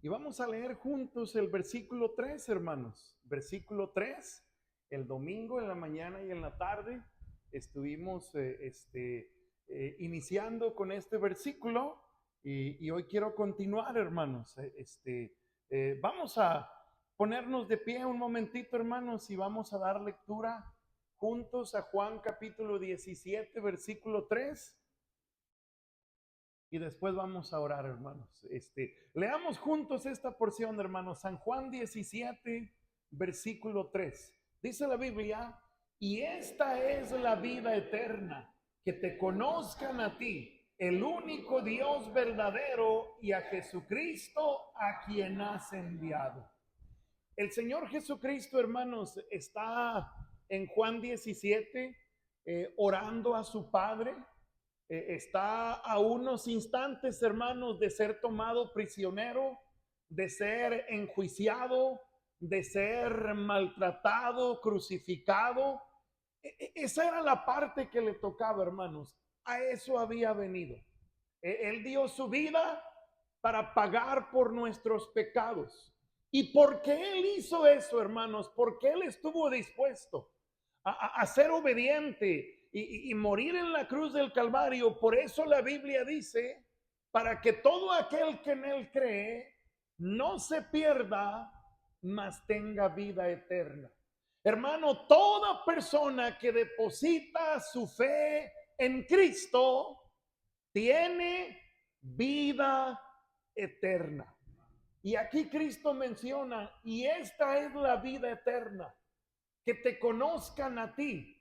Y vamos a leer juntos el versículo 3, hermanos. Versículo 3, el domingo en la mañana y en la tarde estuvimos iniciando con este versículo y hoy quiero continuar, hermanos. Vamos a ponernos de pie un momentito, hermanos, y vamos a dar lectura juntos a Juan capítulo 17, versículo 3. Y después vamos a orar, hermanos. Leamos juntos esta porción, hermanos. San Juan 17, versículo 3. Dice la Biblia, y esta es la vida eterna, que te conozcan a ti, el único Dios verdadero, y a Jesucristo, a quien has enviado. El Señor Jesucristo, hermanos, está en Juan 17 orando a su Padre. Está a unos instantes, hermanos, de ser tomado prisionero, de ser enjuiciado, de ser maltratado, crucificado. Esa era la parte que le tocaba, hermanos. A eso había venido. Él dio su vida para pagar por nuestros pecados. ¿Y por qué Él hizo eso, hermanos? Porque Él estuvo dispuesto a ser obediente y morir en la cruz del Calvario. Por eso la Biblia dice, para que todo aquel que en Él cree no se pierda, mas tenga vida eterna. Hermano, toda persona que deposita su fe en Cristo tiene vida eterna. Y aquí Cristo menciona, y esta es la vida eterna, que te conozcan a ti,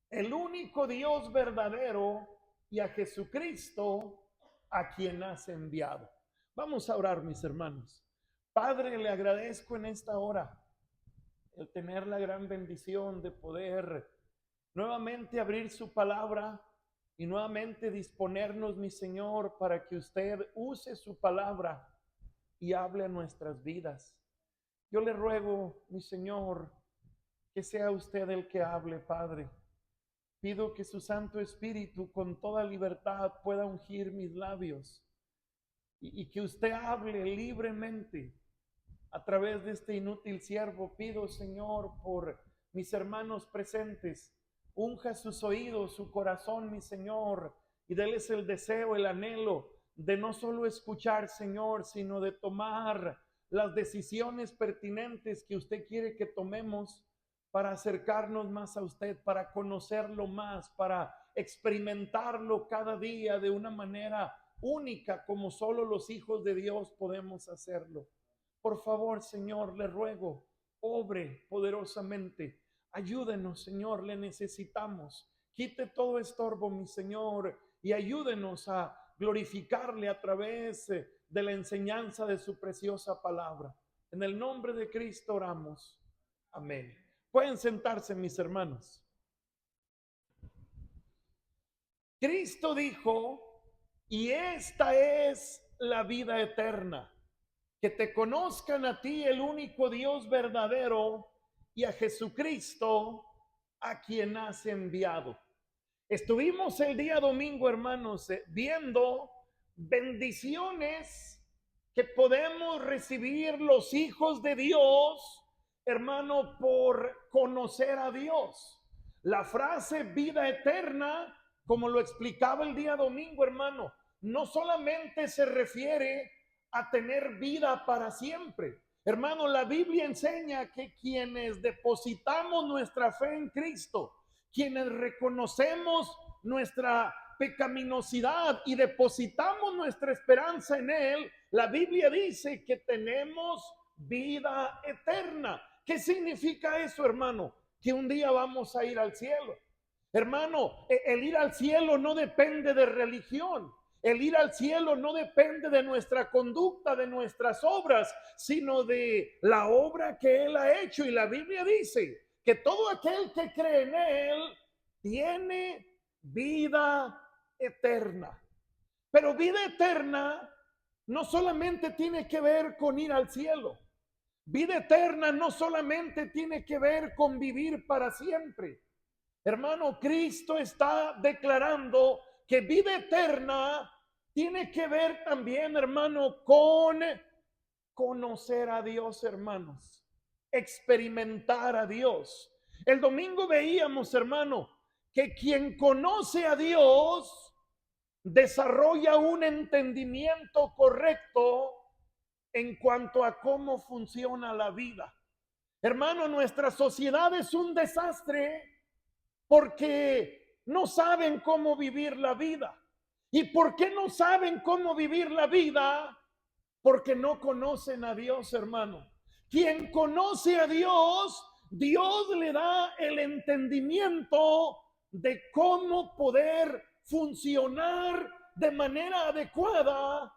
el único Dios verdadero, y a Jesucristo, a quien has enviado. Vamos a orar, mis hermanos. Padre, le agradezco en esta hora el tener la gran bendición de poder nuevamente abrir su palabra y nuevamente disponernos, mi Señor, para que usted use su palabra y hable a nuestras vidas. Yo le ruego, mi Señor, que sea usted el que hable, Padre. Pido que su Santo Espíritu con toda libertad pueda ungir mis labios y que usted hable libremente a través de este inútil siervo. Pido, Señor, por mis hermanos presentes, unja sus oídos, su corazón, mi Señor, y déles el deseo, el anhelo de no solo escuchar, Señor, sino de tomar las decisiones pertinentes que usted quiere que tomemos para acercarnos más a usted, para conocerlo más, para experimentarlo cada día de una manera única, como solo los hijos de Dios podemos hacerlo. Por favor, Señor, le ruego, obre poderosamente. Ayúdenos, Señor, le necesitamos. Quite todo estorbo, mi Señor, y ayúdenos a glorificarle a través de la enseñanza de su preciosa palabra. En el nombre de Cristo oramos. Amén. Pueden sentarse, mis hermanos. Cristo dijo, y esta es la vida eterna, que te conozcan a ti, el único Dios verdadero, y a Jesucristo, a quien has enviado. Estuvimos el día domingo, hermanos, viendo bendiciones que podemos recibir los hijos de Dios, hermano, por conocer a Dios. La frase vida eterna, como lo explicaba el día domingo, hermano, no solamente se refiere a tener vida para siempre. Hermano, la Biblia enseña que quienes depositamos nuestra fe en Cristo, quienes reconocemos nuestra pecaminosidad y depositamos nuestra esperanza en Él, la Biblia dice que tenemos vida eterna. ¿Qué significa eso, hermano? Que un día vamos a ir al cielo. Hermano, el ir al cielo no depende de religión. El ir al cielo no depende de nuestra conducta, de nuestras obras, sino de la obra que Él ha hecho. Y la Biblia dice que todo aquel que cree en Él tiene vida eterna. Pero vida eterna no solamente tiene que ver con ir al cielo. Vida eterna no solamente tiene que ver con vivir para siempre. Hermano, Cristo está declarando que vida eterna tiene que ver también, hermano, con conocer a Dios, hermanos, experimentar a Dios. El domingo veíamos, hermano, que quien conoce a Dios desarrolla un entendimiento correcto en cuanto a cómo funciona la vida. Hermano, nuestra sociedad es un desastre porque no saben cómo vivir la vida. ¿Y por qué no saben cómo vivir la vida? Porque no conocen a Dios, hermano. Quien conoce a Dios, Dios le da el entendimiento de cómo poder funcionar de manera adecuada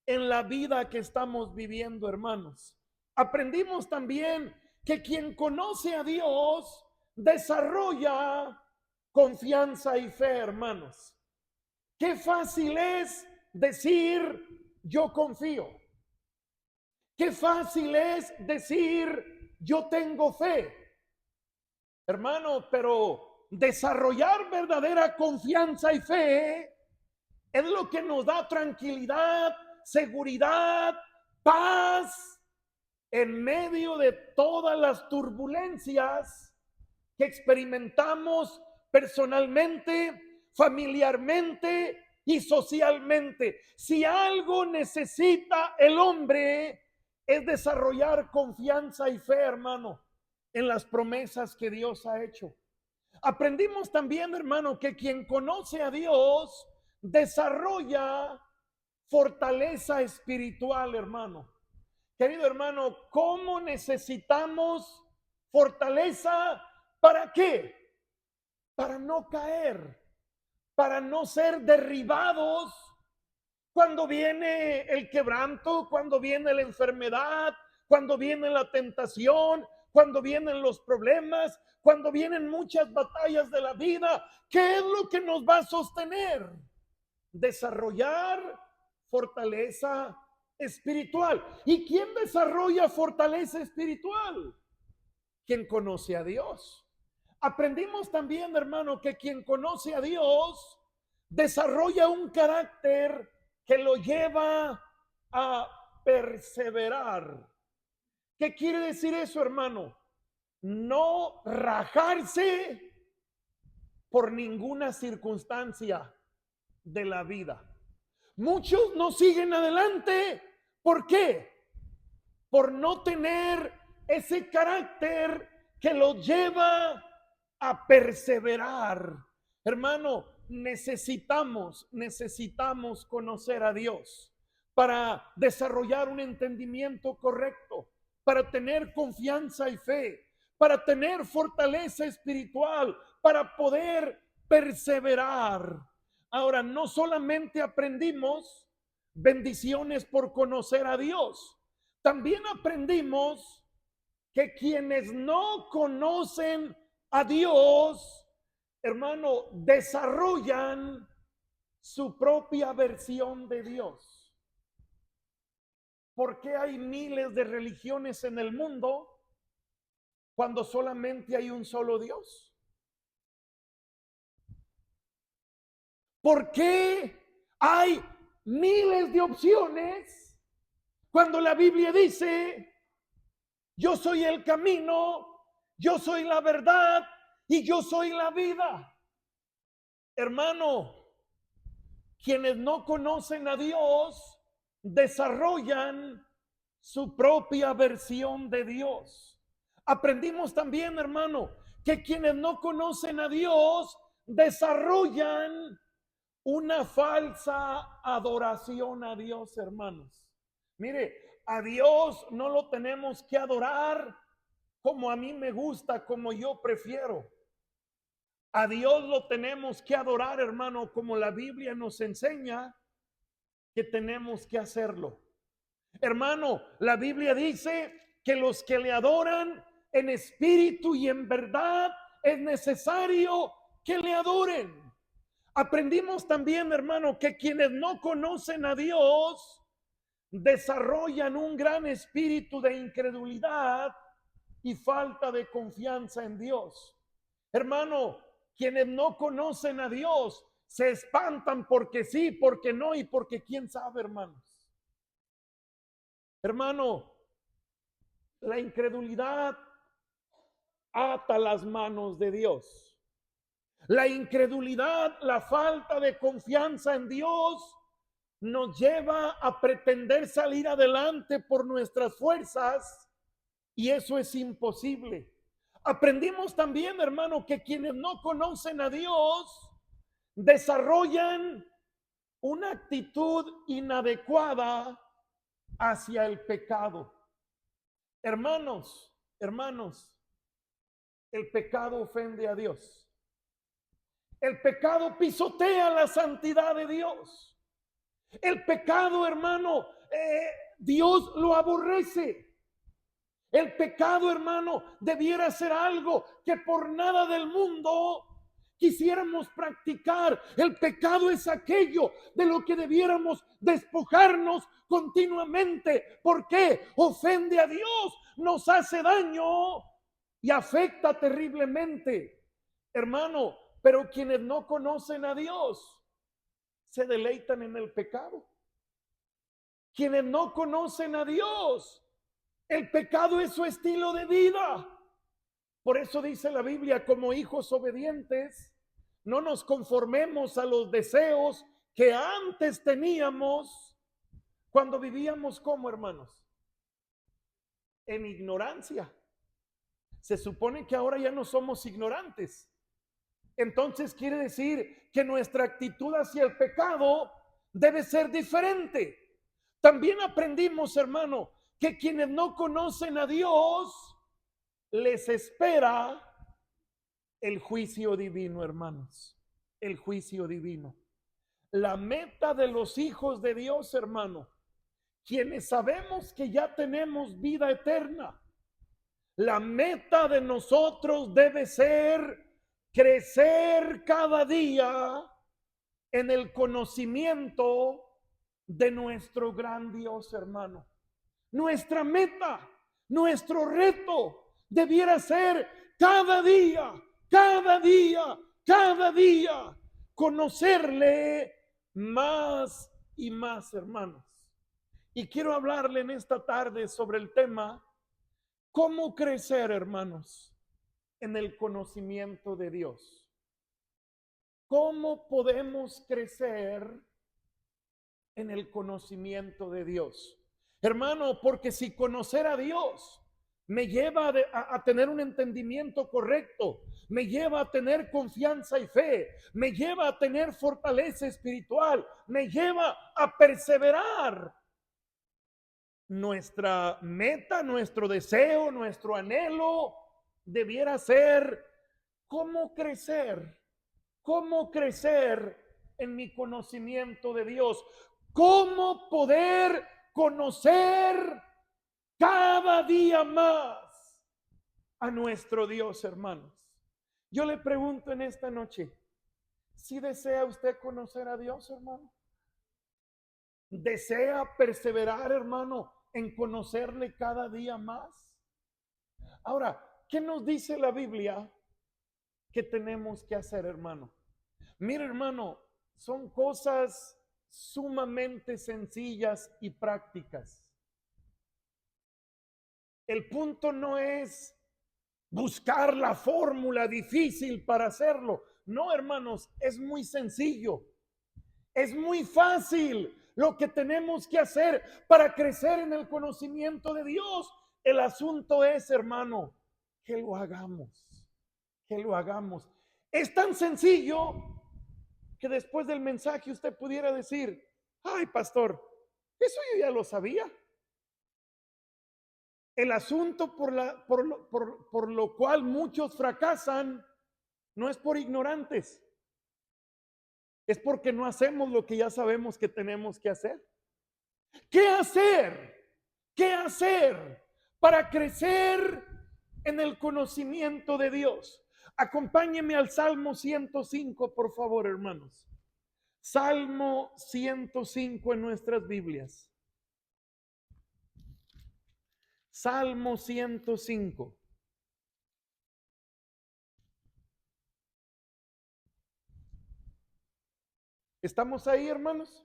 en la vida que estamos viviendo, hermanos. Aprendimos también que quien conoce a Dios desarrolla confianza y fe, hermanos. Qué fácil es decir yo confío. Qué fácil es decir yo tengo fe, hermano, pero desarrollar verdadera confianza y fe es lo que nos da tranquilidad, seguridad, paz en medio de todas las turbulencias que experimentamos personalmente, familiarmente y socialmente. Si algo necesita el hombre es desarrollar confianza y fe, hermano, en las promesas que Dios ha hecho. Aprendimos también, hermano, que quien conoce a Dios desarrolla fortaleza espiritual, hermano. Querido hermano, ¿cómo necesitamos fortaleza? ¿Para qué? Para no caer, para no ser derribados cuando viene el quebranto, cuando viene la enfermedad, cuando viene la tentación, cuando vienen los problemas, cuando vienen muchas batallas de la vida. ¿Qué es lo que nos va a sostener? Desarrollar fortaleza espiritual. ¿Y quién desarrolla fortaleza espiritual? Quien conoce a Dios. Aprendimos también, hermano, que quien conoce a Dios desarrolla un carácter que lo lleva a perseverar. ¿Qué quiere decir eso, hermano? No rajarse por ninguna circunstancia de la vida. Muchos no siguen adelante. ¿Por qué? Por no tener ese carácter que los lleva a perseverar. Hermano, necesitamos conocer a Dios para desarrollar un entendimiento correcto, para tener confianza y fe, para tener fortaleza espiritual, para poder perseverar. Ahora, no solamente aprendimos bendiciones por conocer a Dios, también aprendimos que quienes no conocen a Dios, hermano, desarrollan su propia versión de Dios. ¿Por qué hay miles de religiones en el mundo cuando solamente hay un solo Dios? ¿Por qué hay miles de opciones cuando la Biblia dice yo soy el camino, yo soy la verdad y yo soy la vida? Hermano, quienes no conocen a Dios desarrollan su propia versión de Dios. Aprendimos también, hermano, que quienes no conocen a Dios desarrollan una falsa adoración a Dios, hermanos. Mire, a Dios no lo tenemos que adorar como a mí me gusta, como yo prefiero. A Dios lo tenemos que adorar, hermano, como la Biblia nos enseña que tenemos que hacerlo. Hermano, la Biblia dice que los que le adoran en espíritu y en verdad es necesario que le adoren. Aprendimos también, hermano, que quienes no conocen a Dios desarrollan un gran espíritu de incredulidad y falta de confianza en Dios. Hermano, quienes no conocen a Dios se espantan porque sí, porque no y porque quién sabe, hermanos. Hermano, la incredulidad ata las manos de Dios. La incredulidad, la falta de confianza en Dios nos lleva a pretender salir adelante por nuestras fuerzas y eso es imposible. Aprendimos también, hermano, que quienes no conocen a Dios desarrollan una actitud inadecuada hacia el pecado. Hermanos, el pecado ofende a Dios. El pecado pisotea la santidad de Dios. El pecado, hermano, Dios lo aborrece. El pecado, hermano, debiera ser algo que por nada del mundo quisiéramos practicar. El pecado es aquello de lo que debiéramos despojarnos continuamente. ¿Por qué? Ofende a Dios, nos hace daño y afecta terriblemente. Hermano, pero quienes no conocen a Dios se deleitan en el pecado. Quienes no conocen a Dios, el pecado es su estilo de vida. Por eso dice la Biblia, como hijos obedientes, no nos conformemos a los deseos que antes teníamos cuando vivíamos como, hermanos, en ignorancia. Se supone que ahora ya no somos ignorantes. Entonces quiere decir que nuestra actitud hacia el pecado debe ser diferente. También aprendimos, hermano, que quienes no conocen a Dios les espera el juicio divino, hermanos. El juicio divino. La meta de los hijos de Dios, hermano, quienes sabemos que ya tenemos vida eterna, la meta de nosotros debe ser crecer cada día en el conocimiento de nuestro gran Dios, hermano. Nuestra meta, nuestro reto debiera ser cada día, cada día, cada día conocerle más y más, hermanos. Y quiero hablarle en esta tarde sobre el tema cómo crecer, hermanos, en el conocimiento de Dios. ¿Cómo podemos crecer en el conocimiento de Dios? Hermano, porque si conocer a Dios me lleva a tener un entendimiento correcto, me lleva a tener confianza y fe, me lleva a tener fortaleza espiritual, me lleva a perseverar. Nuestra meta, nuestro deseo, nuestro anhelo debiera ser cómo crecer en mi conocimiento de Dios, cómo poder conocer cada día más a nuestro Dios, hermanos. Yo le pregunto en esta noche, ¿si desea usted conocer a Dios, hermano? ¿Desea perseverar, hermano, en conocerle cada día más? Ahora, ¿qué nos dice la Biblia que tenemos que hacer, hermano? Mira, hermano, son cosas sumamente sencillas y prácticas. El punto no es buscar la fórmula difícil para hacerlo. No, hermanos, es muy sencillo. Es muy fácil lo que tenemos que hacer para crecer en el conocimiento de Dios. El asunto es, hermano, que lo hagamos. Que lo hagamos. Es tan sencillo que después del mensaje usted pudiera decir, ay, pastor, eso yo ya lo sabía. El asunto por lo cual muchos fracasan no es por ignorantes, es porque no hacemos lo que ya sabemos que tenemos que hacer. ¿Qué hacer? ¿Qué hacer para crecer en el conocimiento de Dios? Acompáñeme al Salmo 105, por favor, hermanos. Salmo 105 en nuestras Biblias. Salmo 105. ¿Estamos ahí, hermanos?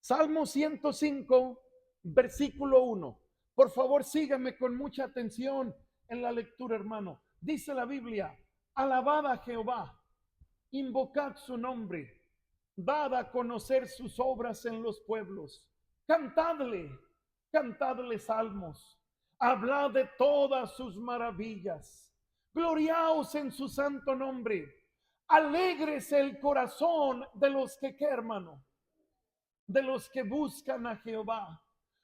Salmo 105 versículo 1. Por favor, sígame con mucha atención en la lectura, hermano. Dice la Biblia: alabad a Jehová, invocad su nombre, dad a conocer sus obras en los pueblos, cantadle, cantadle salmos, hablad de todas sus maravillas, gloriaos en su santo nombre, alégrese el corazón de los que, ¿qué, hermano? De los que buscan a Jehová.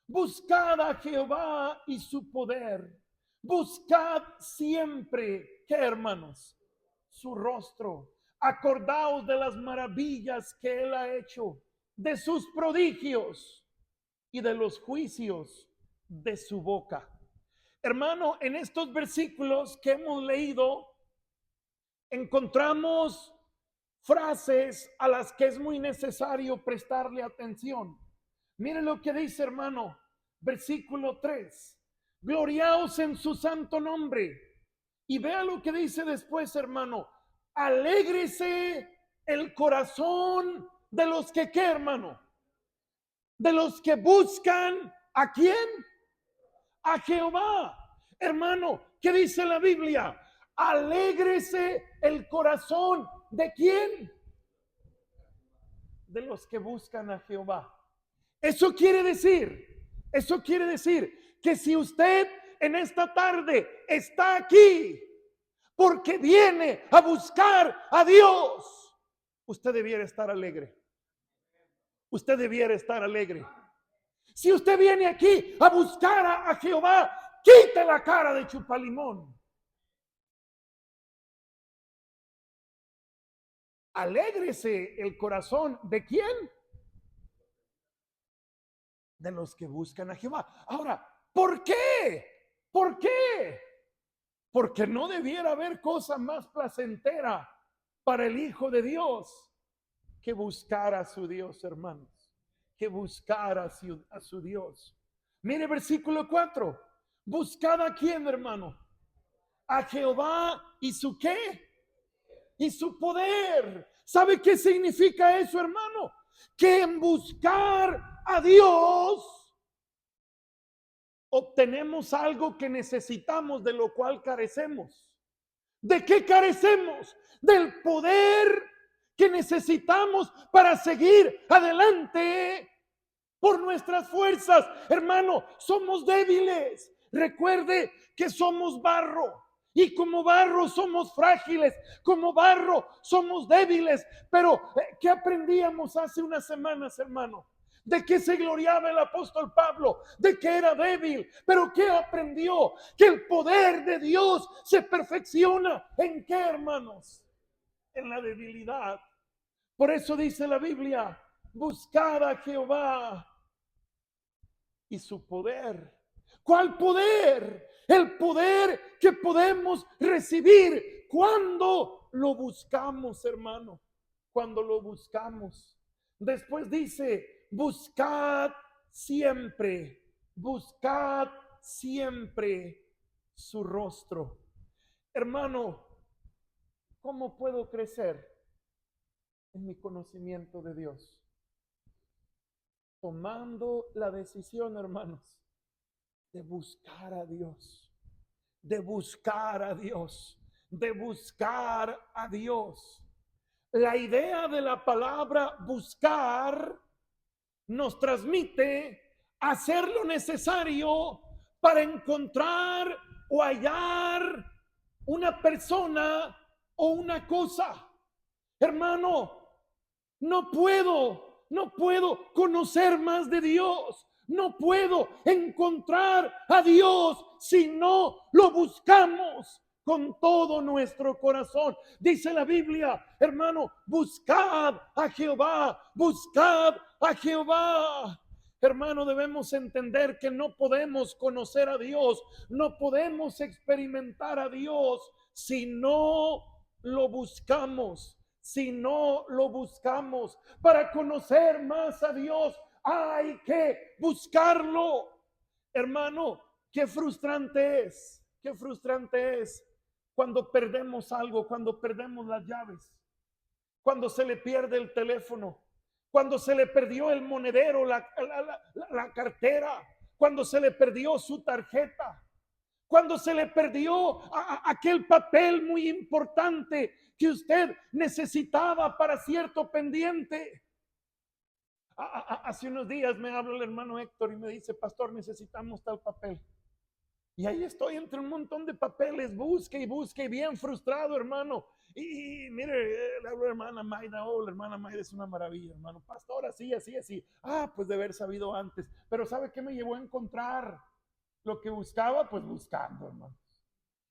Buscad a Jehová y su poder. Buscad siempre, ¿qué, hermanos? Su rostro. Acordaos de las maravillas que él ha hecho, de sus prodigios y de los juicios de su boca. Hermano, en estos versículos que hemos leído, encontramos frases a las que es muy necesario prestarle atención. Miren lo que dice, hermano, versículo 3. Gloriaos en su santo nombre. Y vea lo que dice después, hermano. Alégrese el corazón de los que, ¿qué, hermano? De los que buscan, ¿a quién? A Jehová. Hermano, ¿qué dice la Biblia? Alégrese el corazón de quién? De los que buscan a Jehová. Eso quiere decir que si usted en esta tarde está aquí porque viene a buscar a Dios, usted debiera estar alegre. Usted debiera estar alegre. Si usted viene aquí a buscar a Jehová, quite la cara de chupalimón. Alégrese el corazón de quién? De los que buscan a Jehová. Ahora, ¿por qué? ¿Por qué? Porque no debiera haber cosa más placentera para el Hijo de Dios que buscar a su Dios, hermanos. Que buscar a su Dios. Mire versículo 4. Buscad a quién, hermano. A Jehová y su qué. Y su poder. ¿Sabe qué significa eso, hermano? Que en buscar a Dios obtenemos algo que necesitamos, de lo cual carecemos. ¿De qué carecemos? Del poder que necesitamos para seguir adelante por nuestras fuerzas. Hermano, somos débiles. Recuerde que somos barro. Y como barro somos frágiles, como barro somos débiles. Pero, ¿qué aprendíamos hace unas semanas, hermano? ¿De qué se gloriaba el apóstol Pablo? De que era débil. Pero ¿qué aprendió? Que el poder de Dios se perfecciona. ¿En qué, hermanos? En la debilidad. Por eso dice la Biblia: buscad a Jehová y su poder. ¿Cuál poder? El poder que podemos recibir cuando lo buscamos, hermano. Cuando lo buscamos. Después dice: buscad siempre su rostro. Hermano, ¿cómo puedo crecer en mi conocimiento de Dios? Tomando la decisión, hermanos, de buscar a Dios, de buscar a Dios, de buscar a Dios. La idea de la palabra buscar nos transmite hacer lo necesario para encontrar o hallar una persona o una cosa. Hermano, no puedo conocer más de Dios. No puedo encontrar a Dios si no lo buscamos con todo nuestro corazón. Dice la Biblia, hermano, buscad a Jehová, buscad a Jehová. Hermano, debemos entender que no podemos conocer a Dios, no podemos experimentar a Dios si no lo buscamos. Si no lo buscamos. Para conocer más a Dios hay que buscarlo. Hermano, qué frustrante es cuando perdemos algo, cuando perdemos las llaves, cuando se le pierde el teléfono, cuando se le perdió el monedero, la cartera, cuando se le perdió su tarjeta, cuando se le perdió aquel papel muy importante que usted necesitaba para cierto pendiente. Hace unos días me habla el hermano Héctor y me dice: pastor, necesitamos tal papel. Y ahí estoy entre un montón de papeles, busque y bien frustrado, hermano. Y mire, le hablo a la hermana Maida. Oh, la hermana Maida es una maravilla, hermano. Pastor, así. Pues de haber sabido antes. Pero ¿sabe qué me llevó a encontrar? Lo que buscaba, pues buscando, hermano.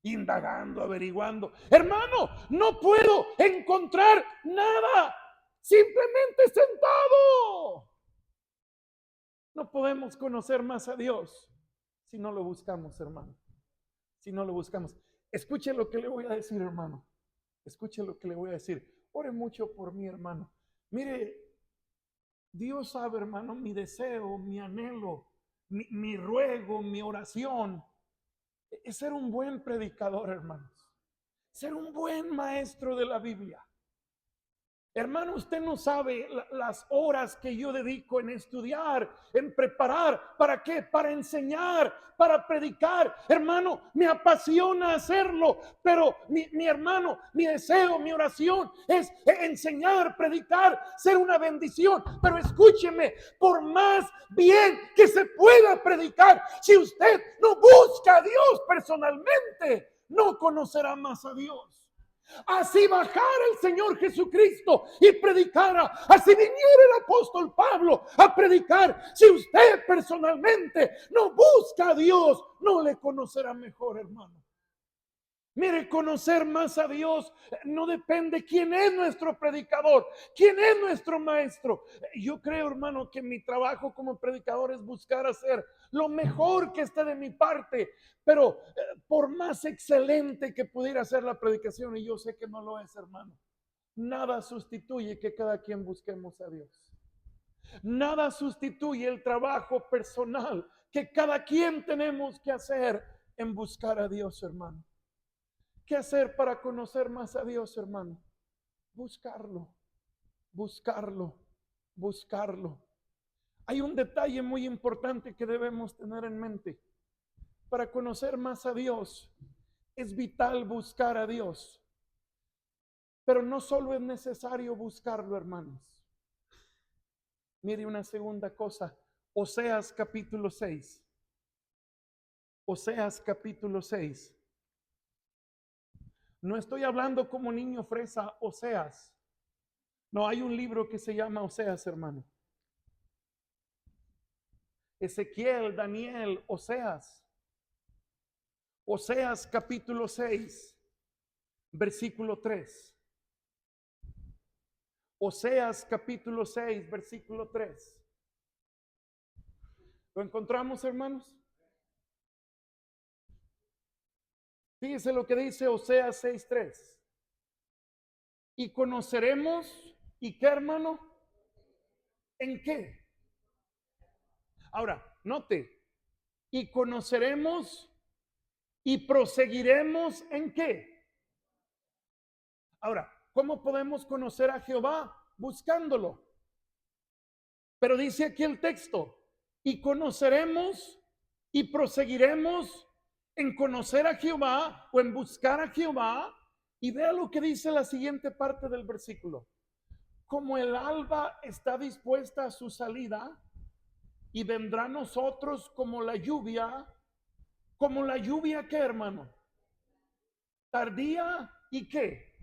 Indagando, averiguando. Hermano, no puedo encontrar nada. Simplemente sentado. No podemos conocer más a Dios si no lo buscamos, hermano. Si no lo buscamos. Escuche lo que le voy a decir, hermano. Escuche lo que le voy a decir. Ore mucho por mí, hermano. Mire, Dios sabe, hermano, mi deseo, mi anhelo, mi ruego, mi oración es ser un buen predicador, hermanos. Ser un buen maestro de la Biblia. Hermano, usted no sabe las horas que yo dedico en estudiar, en preparar. ¿Para qué? Para enseñar, para predicar. Hermano, me apasiona hacerlo, pero mi hermano, mi deseo, mi oración es enseñar, predicar, ser una bendición. Pero escúcheme, por más bien que se pueda predicar, si usted no busca a Dios personalmente, no conocerá más a Dios. Así bajara el Señor Jesucristo y predicara, así viniera el apóstol Pablo a predicar, si usted personalmente no busca a Dios, no le conocerá mejor, hermano. Mire, conocer más a Dios no depende quién es nuestro predicador, quién es nuestro maestro. Yo creo, hermano, que mi trabajo como predicador es buscar hacer lo mejor que esté de mi parte, pero por más excelente que pudiera ser la predicación, y yo sé que no lo es, hermano, nada sustituye que cada quien busquemos a Dios. Nada sustituye el trabajo personal que cada quien tenemos que hacer en buscar a Dios, hermano. ¿Qué hacer para conocer más a Dios, hermano? Buscarlo, buscarlo, buscarlo. Hay un detalle muy importante que debemos tener en mente. Para conocer más a Dios, es vital buscar a Dios. Pero no solo es necesario buscarlo, hermanos. Mire una segunda cosa. Oseas capítulo 6. Oseas capítulo 6. No estoy hablando como niño fresa, Oseas. No, hay un libro que se llama Oseas, hermano. Ezequiel, Daniel, Oseas. Oseas capítulo 6, versículo 3. Oseas capítulo 6, versículo 3. ¿Lo encontramos, hermanos? Fíjese lo que dice Oseas 6:3. Y conoceremos, ¿y qué, hermano? ¿En qué? Ahora, note, y conoceremos y proseguiremos ¿en qué? Ahora, ¿cómo podemos conocer a Jehová? Buscándolo. Pero dice aquí el texto, y conoceremos y proseguiremos en conocer a Jehová o en buscar a Jehová. Y vea lo que dice la siguiente parte del versículo. Como el alba está dispuesta a su salida y vendrá a nosotros como la lluvia ¿qué, hermano? Tardía y qué?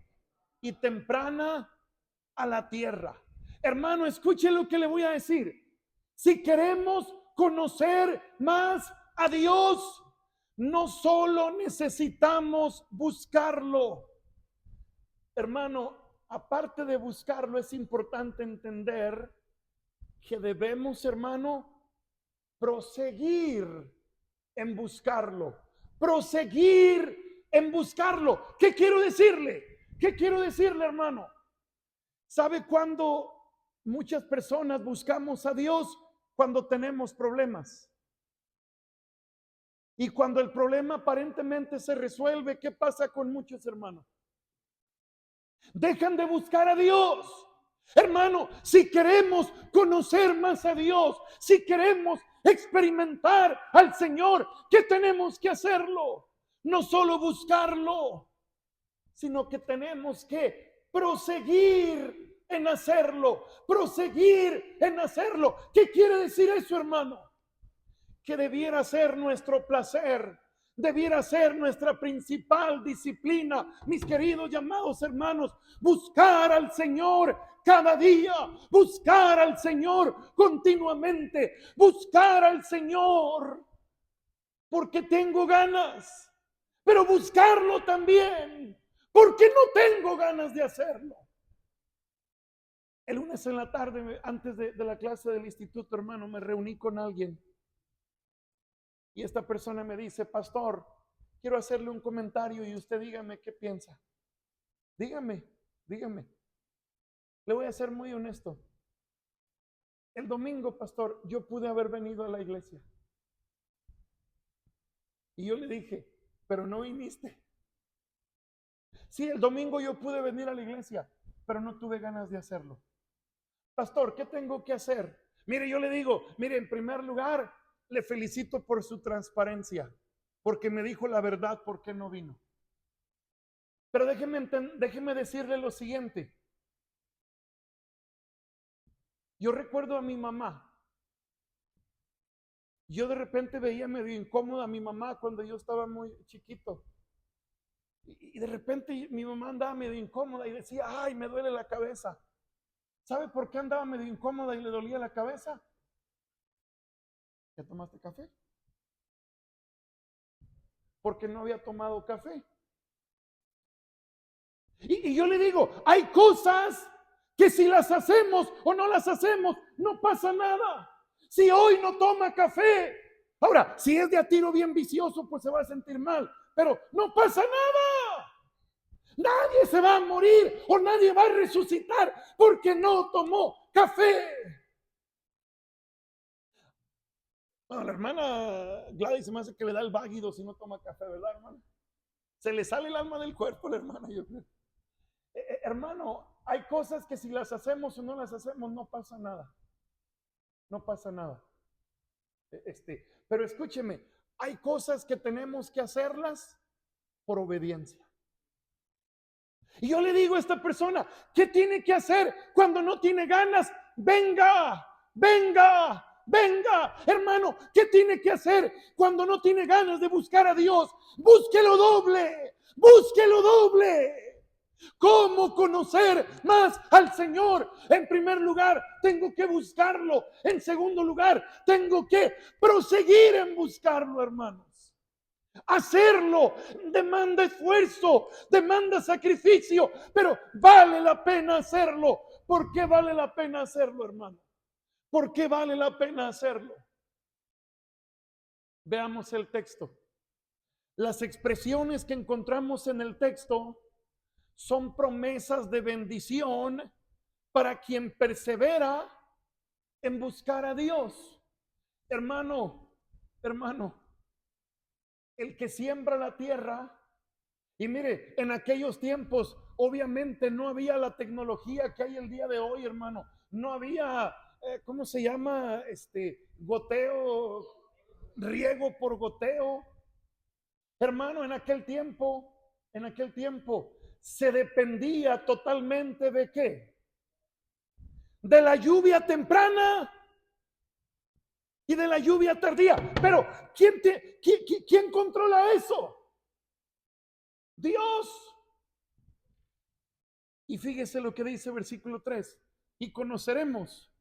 Y temprana a la tierra. Hermano, escuche lo que le voy a decir. Si queremos conocer más a Dios, no solo necesitamos buscarlo. Hermano, aparte de buscarlo, es importante entender que debemos, hermano, proseguir en buscarlo. Proseguir en buscarlo. ¿Qué quiero decirle? ¿Qué quiero decirle, hermano? ¿Sabe cuándo muchas personas buscamos a Dios? Cuando tenemos problemas. Y cuando el problema aparentemente se resuelve, ¿qué pasa con muchos hermanos? Dejan de buscar a Dios. Hermano, si queremos conocer más a Dios, si queremos experimentar al Señor, ¿qué tenemos que hacerlo? No solo buscarlo, sino que tenemos que proseguir en hacerlo, proseguir en hacerlo. ¿Qué quiere decir eso, hermano? Que debiera ser nuestro placer, debiera ser nuestra principal disciplina, mis queridos y amados hermanos, buscar al Señor cada día, buscar al Señor continuamente, buscar al Señor porque tengo ganas, pero buscarlo también porque no tengo ganas de hacerlo. El lunes en la tarde, antes de la clase del instituto, hermano, me reuní con alguien. Y esta persona me dice: pastor, quiero hacerle un comentario y usted dígame qué piensa. Dígame. Le voy a ser muy honesto. El domingo, pastor, yo pude haber venido a la iglesia. Y yo le dije: pero no viniste. Sí, el domingo yo pude venir a la iglesia, pero no tuve ganas de hacerlo. Pastor, ¿qué tengo que hacer? Mire, yo le digo, mire, en primer lugar, le felicito por su transparencia, porque me dijo la verdad por qué no vino. Pero déjeme decirle lo siguiente. Yo recuerdo a mi mamá. Yo de repente veía medio incómoda a mi mamá cuando yo estaba muy chiquito. Y de repente mi mamá andaba medio incómoda y decía: ay, me duele la cabeza. ¿Sabe por qué andaba medio incómoda y le dolía la cabeza? ¿Ya tomaste café? Porque no había tomado café. Y yo le digo, hay cosas que si las hacemos o no las hacemos, no pasa nada. Si hoy no toma café, ahora, si es de a tiro bien vicioso, pues se va a sentir mal, pero no pasa nada. Nadie se va a morir o nadie va a resucitar porque no tomó café. Bueno, la hermana Gladys se me hace que le da el váguido si no toma café, ¿verdad, hermana? Se le sale el alma del cuerpo a la hermana, yo creo. Hermano, hay cosas que si las hacemos o no las hacemos, no pasa nada. No pasa nada. Pero escúcheme, hay cosas que tenemos que hacerlas por obediencia. Y yo le digo a esta persona, ¿qué tiene que hacer cuando no tiene ganas? Venga. Hermano, ¿qué tiene que hacer cuando no tiene ganas de buscar a Dios? Búsquelo doble. ¿Cómo conocer más al Señor? En primer lugar, tengo que buscarlo. En segundo lugar, tengo que proseguir en buscarlo, hermanos. Hacerlo demanda esfuerzo, demanda sacrificio, pero vale la pena hacerlo. ¿Por qué vale la pena hacerlo, hermano? ¿Por qué vale la pena hacerlo? Veamos el texto. Las expresiones que encontramos en el texto son promesas de bendición para quien persevera en buscar a Dios. Hermano, el que siembra la tierra, y mire, en aquellos tiempos obviamente no había la tecnología que hay el día de hoy, hermano. No había, ¿cómo se llama? Goteo, riego por goteo. Hermano, en aquel tiempo se dependía totalmente ¿de qué? De la lluvia temprana y de la lluvia tardía. Pero ¿quién controla eso? Dios. Y fíjese lo que dice versículo 3. Y conoceremos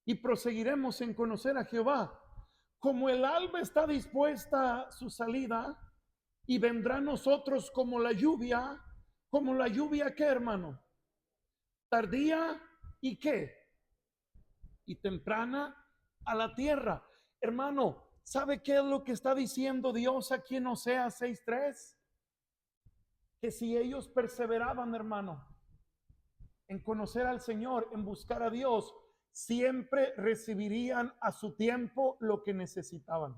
y proseguiremos en conocer a Jehová. Como el alba está dispuesta a su salida, y vendrá a nosotros como la lluvia. ¿Como la lluvia qué, hermano? Tardía y qué? Y temprana a la tierra. Hermano, ¿sabe qué es lo que está diciendo Dios aquí en Oseas 6:3? Que si ellos perseveraban, hermano, en conocer al Señor, en buscar a Dios, siempre recibirían a su tiempo lo que necesitaban.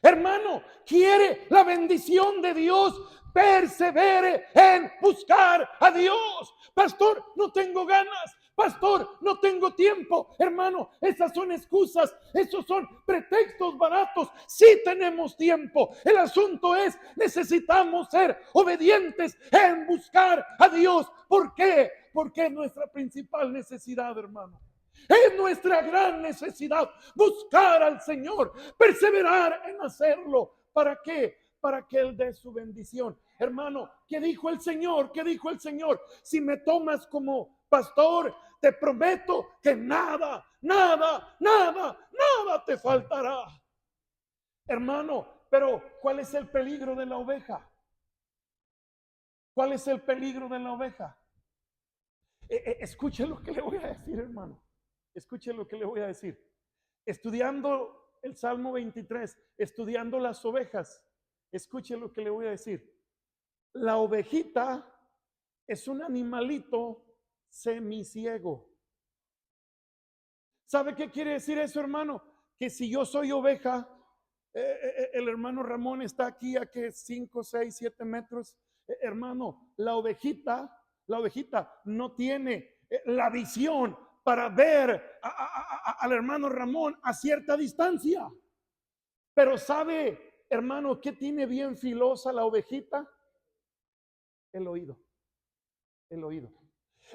Hermano, quiere la bendición de Dios, persevere en buscar a Dios. Pastor, no tengo ganas. Pastor, no tengo tiempo. Hermano, esas son excusas, esos son pretextos baratos. Sí tenemos tiempo. El asunto es, necesitamos ser obedientes en buscar a Dios. ¿Por qué? Porque es nuestra principal necesidad, hermano. Es nuestra gran necesidad buscar al Señor, perseverar en hacerlo. ¿Para qué? Para que Él dé su bendición. Hermano, ¿qué dijo el Señor? ¿Qué dijo el Señor? Si me tomas como pastor, te prometo que nada te faltará. Hermano, pero ¿cuál es el peligro de la oveja? ¿Cuál es el peligro de la oveja? Escuche lo que le voy a decir, hermano. Escuche lo que le voy a decir. Estudiando el Salmo 23, estudiando las ovejas, escuche lo que le voy a decir. La ovejita es un animalito semiciego. ¿Sabe qué quiere decir eso, hermano? Que si yo soy oveja, el hermano Ramón está aquí a que 5, 6, 7 metros. Hermano, la ovejita no tiene la visión para ver al hermano Ramón a cierta distancia. Pero ¿sabe, hermano, qué tiene bien filosa la ovejita? El oído, el oído.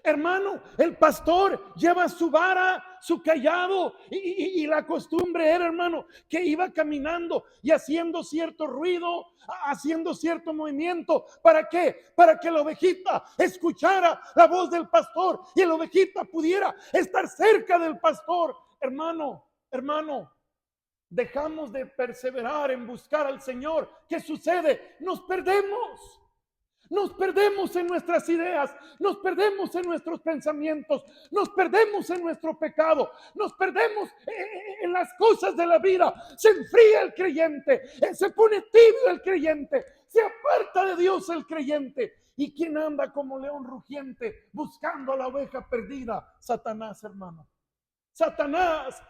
Hermano, el pastor lleva su vara, su cayado, y la costumbre era, hermano, que iba caminando y haciendo cierto ruido, haciendo cierto movimiento. ¿Para qué? Para que la ovejita escuchara la voz del pastor y la ovejita pudiera estar cerca del pastor. Hermano, dejamos de perseverar en buscar al Señor. ¿Qué sucede? Nos perdemos. Nos perdemos en nuestras ideas, nos perdemos en nuestros pensamientos, nos perdemos en nuestro pecado, nos perdemos en las cosas de la vida. Se enfría el creyente, se pone tibio el creyente, se aparta de Dios el creyente. ¿Y quién anda como león rugiente buscando a la oveja perdida? Satanás, hermano. Satanás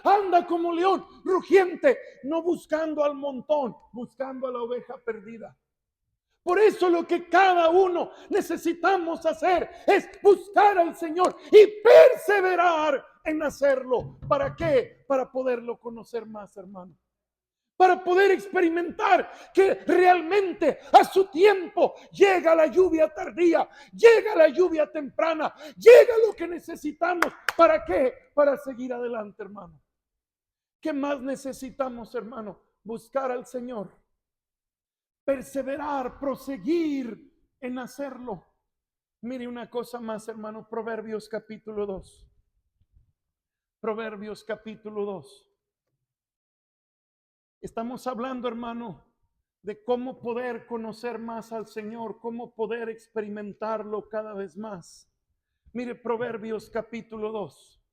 anda como león rugiente, no buscando al montón, buscando a la oveja perdida. Por eso lo que cada uno necesitamos hacer es buscar al Señor y perseverar en hacerlo. ¿Para qué? Para poderlo conocer más, hermano. Para poder experimentar que realmente a su tiempo llega la lluvia tardía, llega la lluvia temprana, llega lo que necesitamos. ¿Para qué? Para seguir adelante, hermano. ¿Qué más necesitamos, hermano? Buscar al Señor. Perseverar, proseguir en hacerlo. Mire una cosa más, hermano, Proverbios capítulo 2. Proverbios capítulo 2. Estamos hablando, hermano, de cómo poder conocer más al Señor, cómo poder experimentarlo cada vez más. Mire Proverbios capítulo 2.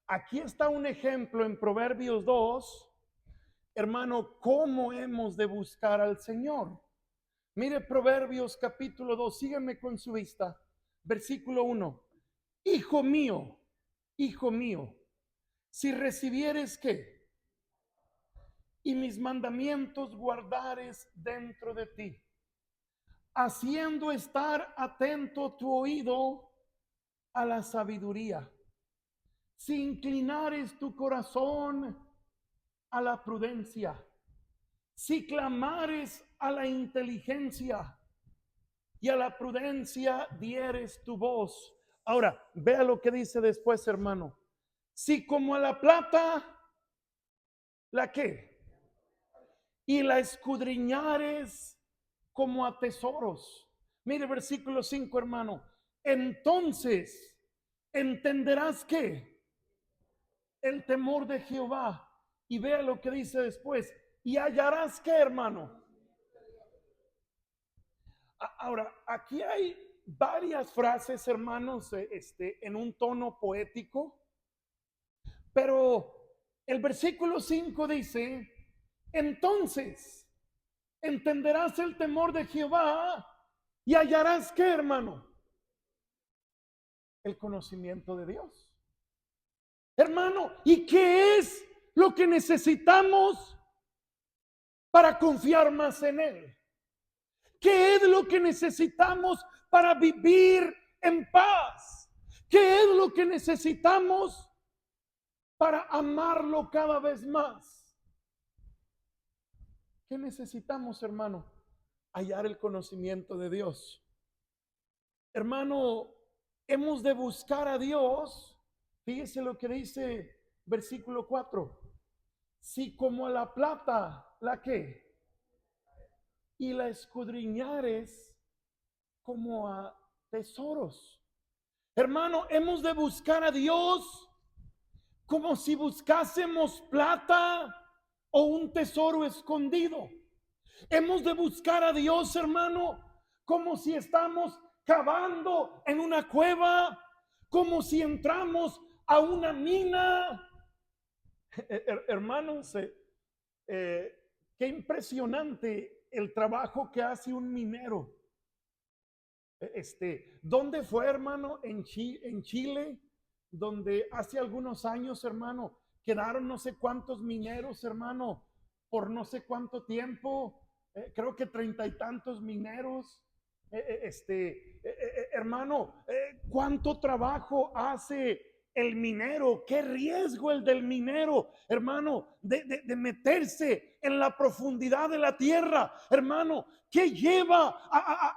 Aquí está un ejemplo en Proverbios 2, hermano, cómo hemos de buscar al Señor. Mire Proverbios capítulo 2, sígueme con su vista. Versículo 1. Hijo mío, si recibieres qué y mis mandamientos guardares dentro de ti, haciendo estar atento tu oído a la sabiduría, si inclinares tu corazón a la prudencia, si clamares a la inteligencia y a la prudencia dieres tu voz. Ahora, vea lo que dice después, hermano. Si como a la plata, ¿la qué? Y la escudriñares como a tesoros. Mire versículo 5, hermano. Entonces entenderás que el temor de Jehová. Y vea lo que dice después. Y hallarás que, hermano. Ahora, aquí hay varias frases, hermanos, en un tono poético, pero el versículo 5 dice, entonces entenderás el temor de Jehová y hallarás que, hermano, el conocimiento de Dios. Hermano, ¿y qué es lo que necesitamos para confiar más en Él? ¿Qué es lo que necesitamos para vivir en paz? ¿Qué es lo que necesitamos para amarlo cada vez más? ¿Qué necesitamos, hermano? Hallar el conocimiento de Dios. Hermano, hemos de buscar a Dios. Fíjese lo que dice versículo 4. Si como a la plata, ¿la qué? Y la escudriñares como a tesoros. Hermano, hemos de buscar a Dios como si buscásemos plata o un tesoro escondido. Hemos de buscar a Dios, hermano, como si estamos cavando en una cueva, como si entramos a una mina. Hermanos, qué impresionante el trabajo que hace un minero. ¿Dónde fue, hermano? En Chile, donde hace algunos años, hermano, quedaron no sé cuántos mineros, hermano, por no sé cuánto tiempo, creo que 30 y tantos mineros. Hermano, ¿cuánto trabajo hace el minero? ¿Qué riesgo el del minero, hermano, de meterse en la profundidad de la tierra? Hermano, ¿qué lleva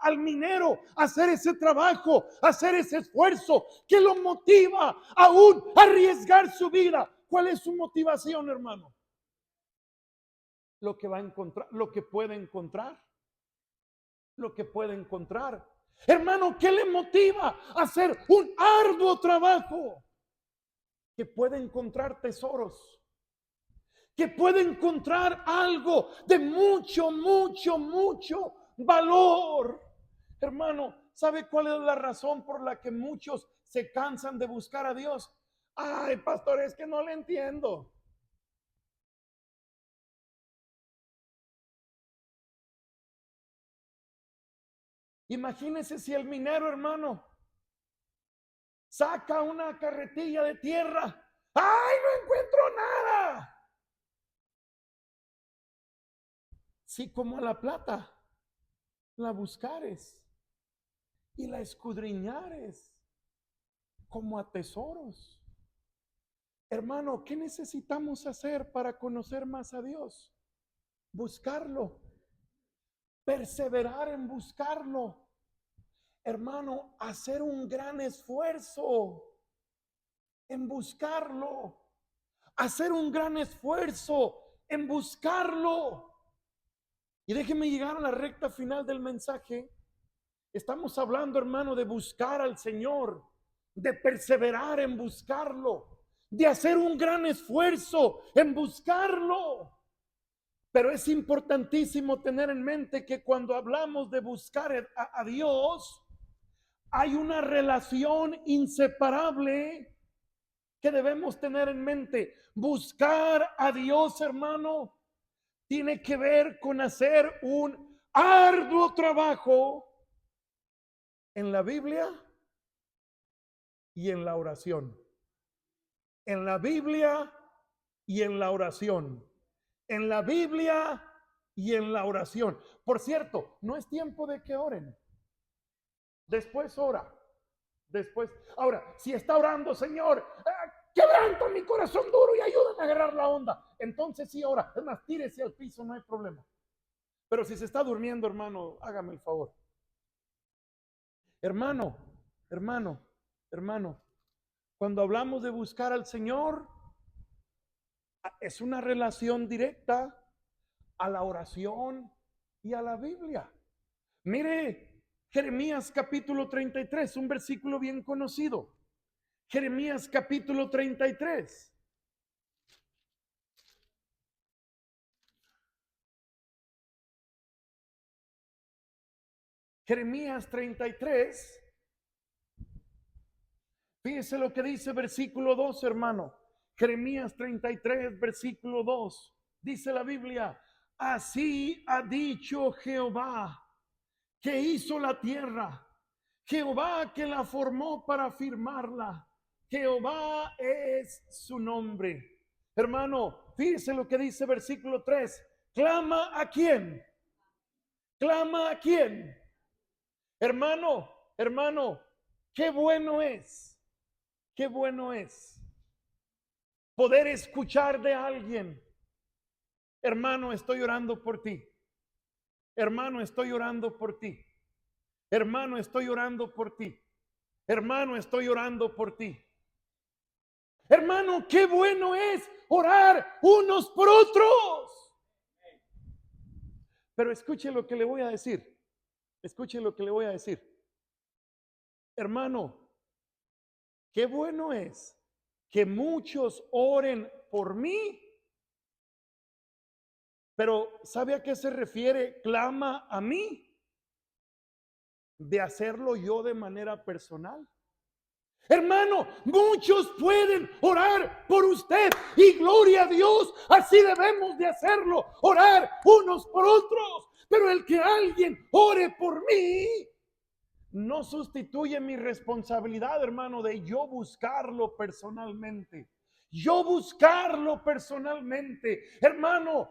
al minero a hacer ese trabajo, a hacer ese esfuerzo? ¿Qué lo motiva aún a arriesgar su vida? ¿Cuál es su motivación, hermano? Lo que va a encontrar, lo que puede encontrar, lo que puede encontrar. Hermano, ¿qué le motiva a hacer un arduo trabajo? Que puede encontrar tesoros, que puede encontrar algo de mucho, mucho, mucho valor. Hermano, ¿sabe cuál es la razón por la que muchos se cansan de buscar a Dios? Ay, pastor, es que no le entiendo. Imagínese si el minero, hermano, saca una carretilla de tierra. ¡Ay, no encuentro nada! Si como a la plata la buscares y la escudriñares como a tesoros. Hermano, ¿qué necesitamos hacer para conocer más a Dios? Buscarlo, perseverar en buscarlo. Hermano, hacer un gran esfuerzo en buscarlo, hacer un gran esfuerzo en buscarlo. Y déjeme llegar a la recta final del mensaje. Estamos hablando, hermano, de buscar al Señor, de perseverar en buscarlo, de hacer un gran esfuerzo en buscarlo. Pero es importantísimo tener en mente que cuando hablamos de buscar a Dios, hay una relación inseparable que debemos tener en mente. Buscar a Dios, hermano, tiene que ver con hacer un arduo trabajo en la Biblia y en la oración. En la Biblia y en la oración. En la Biblia y en la oración. Por cierto, no es tiempo de que oren. Después ora. Después, ahora, si está orando, Señor, quebranto mi corazón duro y ayúdame a agarrar la onda. Entonces sí ora. Es más, tírese al piso, no hay problema. Pero si se está durmiendo, hermano, hágame el favor. Hermano, hermano, hermano, cuando hablamos de buscar al Señor, es una relación directa a la oración y a la Biblia. Mire, Jeremías capítulo 33, un versículo bien conocido. Jeremías capítulo 33. Jeremías 33. Fíjese lo que dice versículo 2, hermano. Jeremías 33, versículo 2. Dice la Biblia, así ha dicho Jehová, que hizo la tierra, Jehová que la formó para firmarla. Jehová es su nombre. Hermano, fíjese lo que dice versículo 3. ¿Clama a quién? ¿Clama a quién? Hermano, hermano, qué bueno es poder escuchar de alguien. Hermano, estoy orando por ti. Hermano, estoy orando por ti. Hermano, estoy orando por ti. Hermano, estoy orando por ti. Hermano, qué bueno es orar unos por otros. Pero escuche lo que le voy a decir. Escuche lo que le voy a decir. Hermano, qué bueno es que muchos oren por mí. Pero ¿sabe a qué se refiere? Clama a mí. De hacerlo yo de manera personal. Hermano, muchos pueden orar por usted y gloria a Dios, así debemos de hacerlo, orar unos por otros. Pero el que alguien ore por mí no sustituye mi responsabilidad, hermano, de yo buscarlo personalmente. Yo buscarlo personalmente. Hermano,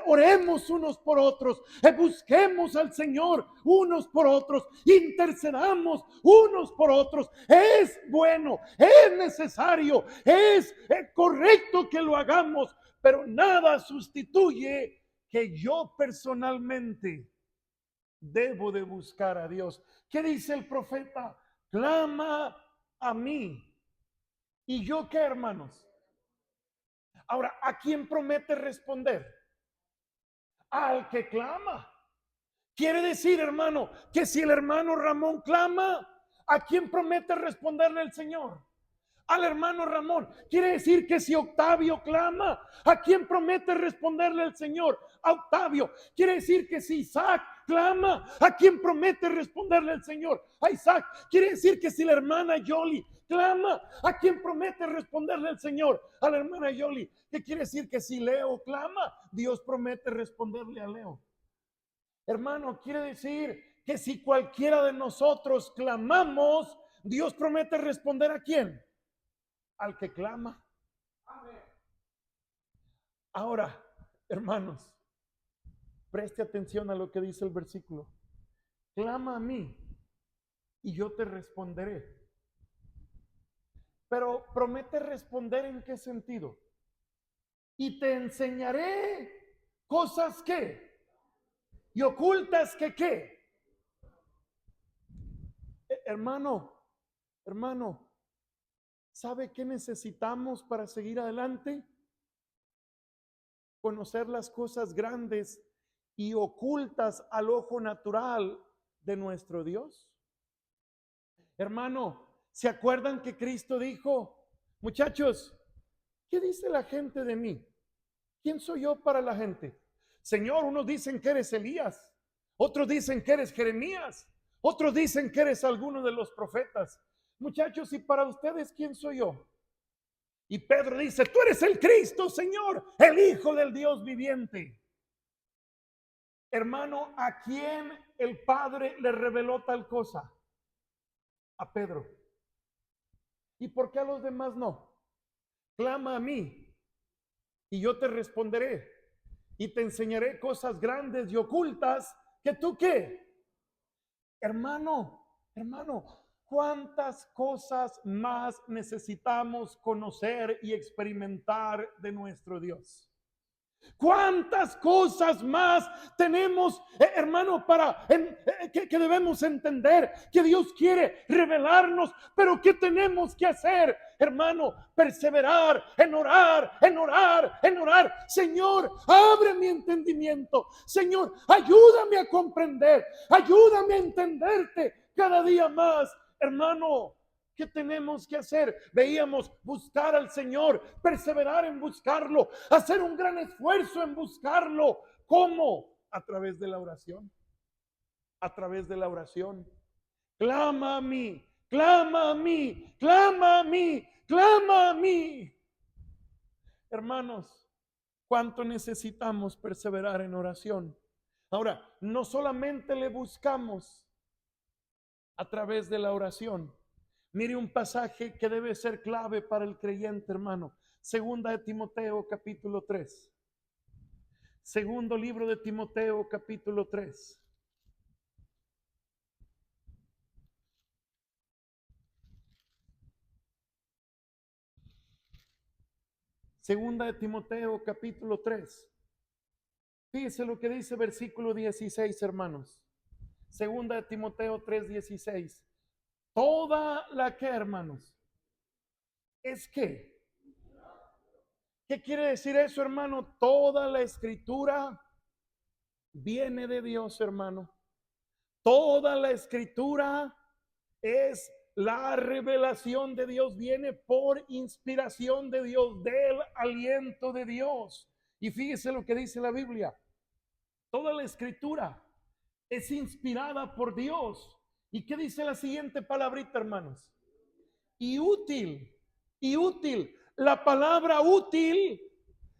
oremos unos por otros. Busquemos al Señor unos por otros. Intercedamos unos por otros. Es bueno, es necesario, es correcto que lo hagamos, pero nada sustituye que yo personalmente debo de buscar a Dios. ¿Qué dice el profeta? Clama a mí. ¿Y yo qué, hermanos? Ahora, ¿a quién promete responder? Al que clama. Quiere decir, hermano, que si el hermano Ramón clama, ¿a quién promete responderle el Señor? Al hermano Ramón. Quiere decir que si Octavio clama, ¿a quién promete responderle el Señor? A Octavio. Quiere decir que si Isaac clama, ¿a quién promete responderle el Señor? A Isaac. Quiere decir que si la hermana Yoli clama, ¿a quién promete responderle el Señor? A la hermana Yoli. ¿Qué quiere decir? Que si Leo clama, Dios promete responderle a Leo. Hermano, quiere decir que si cualquiera de nosotros clamamos, Dios promete responder ¿a quién? Al que clama. Ahora, hermanos, preste atención a lo que dice el versículo. Clama a mí y yo te responderé. Pero promete responder ¿en qué sentido? Y te enseñaré cosas que y ocultas que qué. Hermano, ¿sabe qué necesitamos para seguir adelante? Conocer las cosas grandes y ocultas al ojo natural de nuestro Dios. Hermano, ¿se acuerdan que Cristo dijo, muchachos, ¿qué dice la gente de mí? ¿Quién soy yo para la gente? Señor, unos dicen que eres Elías, otros dicen que eres Jeremías, otros dicen que eres alguno de los profetas. Muchachos, ¿y para ustedes quién soy yo? Y Pedro dice, tú eres el Cristo, Señor, el Hijo del Dios viviente. Hermano, ¿a quién el Padre le reveló tal cosa? A Pedro. ¿Y por qué a los demás no? Clama a mí y yo te responderé y te enseñaré cosas grandes y ocultas que tú qué. Hermano, ¿cuántas cosas más necesitamos conocer y experimentar de nuestro Dios? ¿Cuántas cosas más tenemos, hermano, que debemos entender que Dios quiere revelarnos? Pero ¿qué tenemos que hacer, hermano? Perseverar en orar, en orar, en orar. Señor, abre mi entendimiento. Señor, ayúdame a comprender, ayúdame a entenderte cada día más, hermano. ¿Qué tenemos que hacer? Veíamos buscar al Señor, perseverar en buscarlo, hacer un gran esfuerzo en buscarlo. ¿Cómo? A través de la oración. A través de la oración. Clama a mí, clama a mí, clama a mí, clama a mí. Hermanos, ¿cuánto necesitamos perseverar en oración? Ahora, no solamente le buscamos a través de la oración. Mire un pasaje que debe ser clave para el creyente, hermano. Segunda de Timoteo, capítulo 3. Segundo libro de Timoteo, capítulo 3. Segunda de Timoteo, capítulo 3. Fíjese lo que dice versículo 16, hermanos. Segunda de Timoteo 3:16. Toda la que, hermanos, es que. ¿Qué quiere decir eso, hermano? Toda la escritura viene de Dios, hermano. Toda la escritura es la revelación de Dios, viene por inspiración de Dios, del aliento de Dios. Y fíjese lo que dice la Biblia. Toda la escritura es inspirada por Dios. ¿Y qué dice la siguiente palabrita, hermanos? Y útil, y útil. La palabra útil,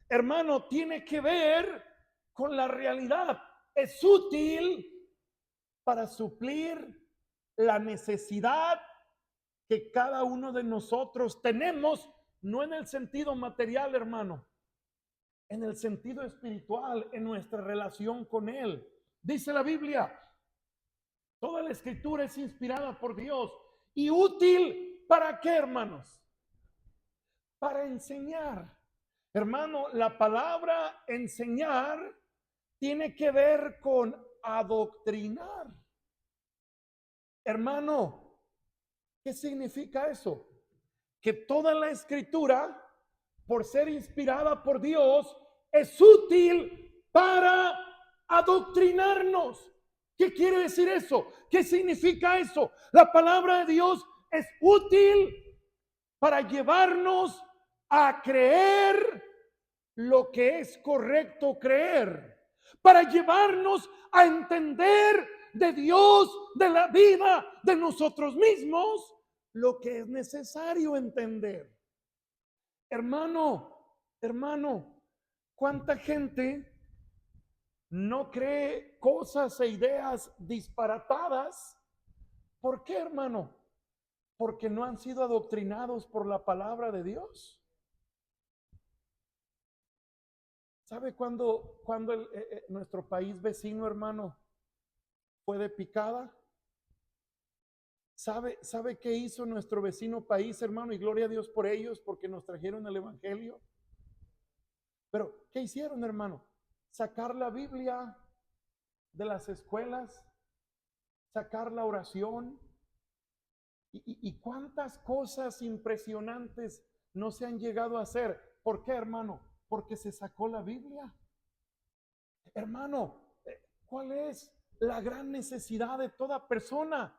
hermano, tiene que ver con la realidad. Es útil para suplir la necesidad que cada uno de nosotros tenemos, no en el sentido material, hermano, en el sentido espiritual, en nuestra relación con Él. Dice la Biblia, toda la escritura es inspirada por Dios y útil ¿para qué, hermanos? Para enseñar. Hermano, la palabra enseñar tiene que ver con adoctrinar. Hermano, ¿qué significa eso? Que toda la escritura, por ser inspirada por Dios, es útil para adoctrinarnos. ¿Qué quiere decir eso? ¿Qué significa eso? La palabra de Dios es útil para llevarnos a creer lo que es correcto creer, para llevarnos a entender de Dios, de la vida, de nosotros mismos, lo que es necesario entender. Hermano, ¿cuánta gente no cree cosas e ideas disparatadas? ¿Por qué, hermano? Porque no han sido adoctrinados por la palabra de Dios. ¿Sabe cuando nuestro país vecino, hermano, fue de picada? ¿Sabe qué hizo nuestro vecino país, hermano? Y gloria a Dios por ellos, porque nos trajeron el evangelio. Pero, ¿qué hicieron, hermano? Sacar la Biblia de las escuelas, sacar la oración. Y cuántas cosas impresionantes no se han llegado a hacer. ¿Por qué, hermano? Porque se sacó la Biblia. Hermano, ¿cuál es la gran necesidad de toda persona?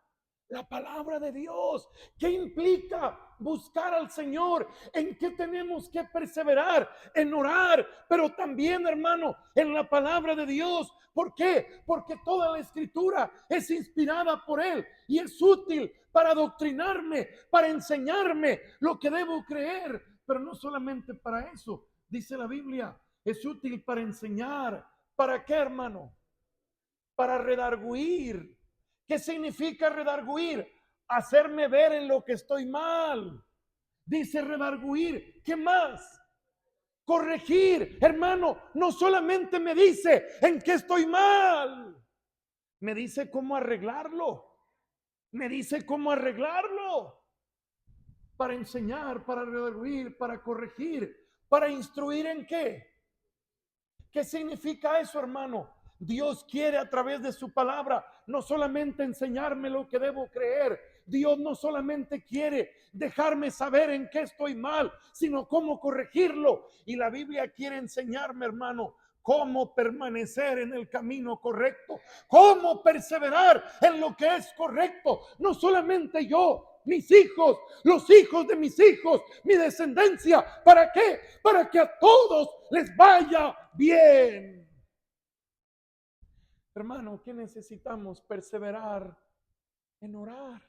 La palabra de Dios. ¿Qué implica buscar al Señor? ¿En qué tenemos que perseverar? En orar, pero también, hermano, en la palabra de Dios. ¿Por qué? Porque toda la escritura es inspirada por Él y es útil para adoctrinarme, para enseñarme lo que debo creer. Pero no solamente para eso, dice la Biblia, es útil para enseñar. ¿Para qué, hermano? Para redarguir. ¿Qué significa redarguir? Hacerme ver en lo que estoy mal. Dice redarguir. ¿Qué más? Corregir. Hermano, no solamente me dice en qué estoy mal, me dice cómo arreglarlo. Me dice cómo arreglarlo. Para enseñar, para redarguir, para corregir, para instruir en qué. ¿Qué significa eso, hermano? Dios quiere a través de su palabra no solamente enseñarme lo que debo creer. Dios no solamente quiere dejarme saber en qué estoy mal, sino cómo corregirlo. Y la Biblia quiere enseñarme, hermano, cómo permanecer en el camino correcto, cómo perseverar en lo que es correcto. No solamente yo, mis hijos, los hijos de mis hijos, mi descendencia. ¿Para qué? Para que a todos les vaya bien. Hermano, ¿qué necesitamos? Perseverar en orar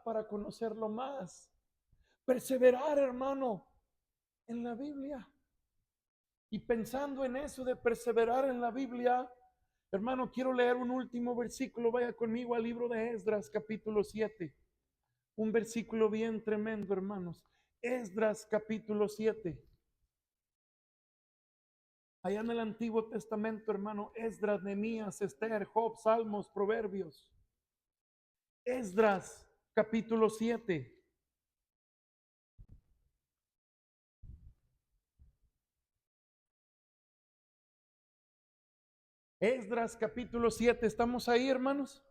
para conocerlo más. Perseverar, hermano, en la Biblia. Y pensando en eso de perseverar en la Biblia, hermano, quiero leer un último versículo. Vaya conmigo al libro de Esdras, capítulo 7. un versículo bien tremendo, hermanos. Esdras capítulo 7. Allá en el Antiguo Testamento, hermano, Esdras, Nehemías, Esther, Job, Salmos, Proverbios. Esdras capítulo 7. Esdras capítulo 7. ¿Estamos ahí, hermanos?